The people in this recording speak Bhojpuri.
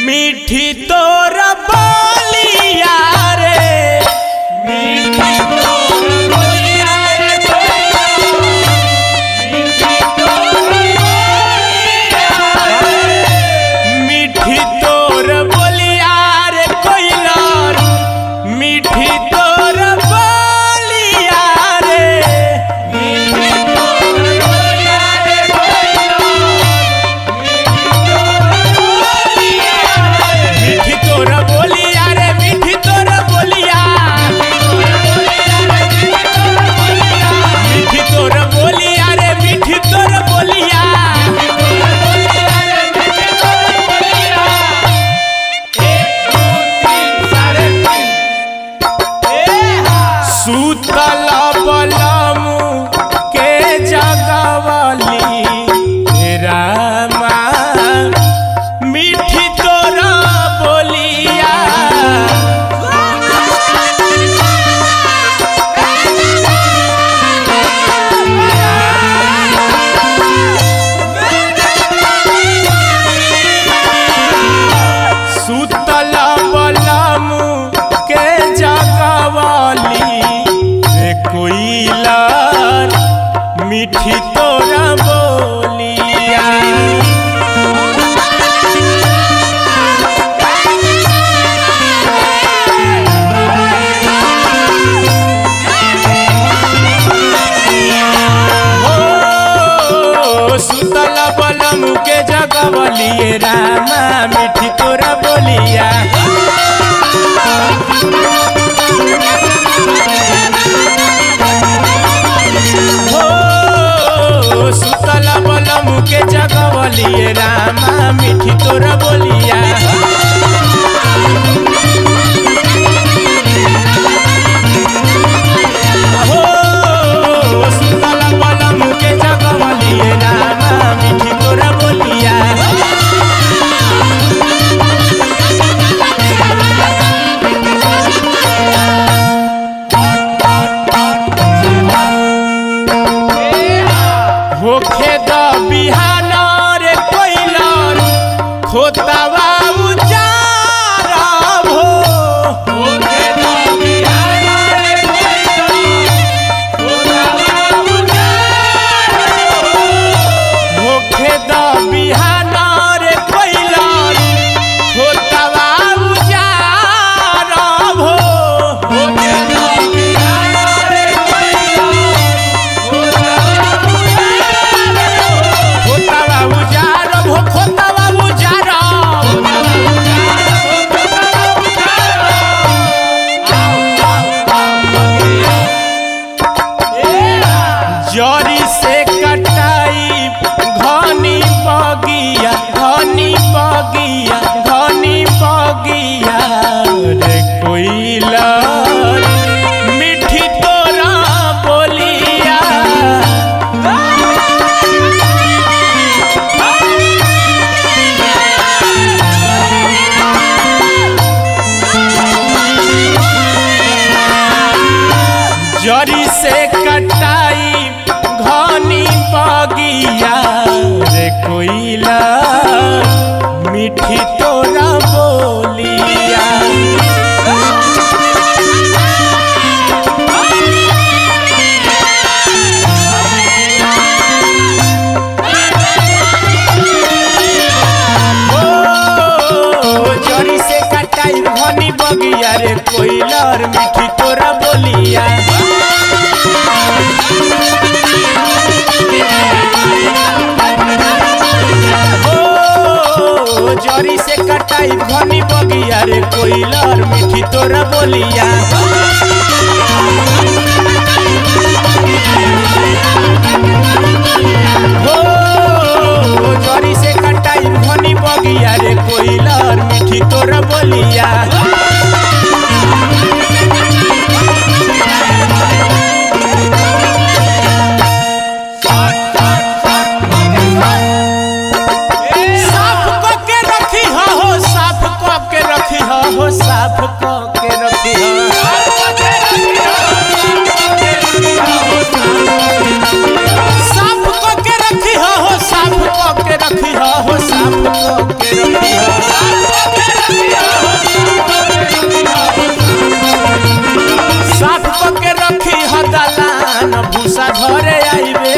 मीठी तोर बोलिया रे मीठी तोर बोलिया रे मीठी तोर बोलिया रे मीठी तोर बोलिया रे कोइलर मीठी तोर बोलिया रे मीठी तोर बोलिया रे मीठी तोर बोलिया रे मीठी तोर बोलिया मीठी तोर बोलिया रे मीठी तोर बोलिया सूतल बलमु के जगवली रामा मीठी तोर बोलिया सूतल बलमु के जगवली रे कोइलर मीठी तोर बोलिया सुतल बलम के जगवलिए रामा मीठी तोरा बोलिया हो सुतल बलम के जगवलिए रामा मीठी तोरा बोलिया हो सुतल बलम के जगवलिए रामा मीठी तोरा बोलिया होखे द बिहान रे कोइलर खोतावा उजारब हो होखे द बिहान रे होखे द बिहान रे कोइलर खोतावा उजारब हो होखे द बिहान रे खोतावा उजारब हो खोतावा उजारब जरी से कटाई घनी बगिया घनी बगिया घनी बगिया रे कोइलर मीठी तोरा बोलिया जरी से कटाई घनी बगिया रे कोइलर मीठी तोरा बोलिया ओ जरी से कटाई घनी बगिया रे कोइलर मीठी तोरा बोलिया जरी से कटाई घनी बगिया रे कोइलर मीठी तोरा बोलिया हो जरी से कटाई घनी बगिया रे कोइलर मीठी तोरा बोलिया साफ क के रखी हो साफ क के रखी हो साफ क के रखी हो साफ पके रखी ह दलान भूसा घरे आइबे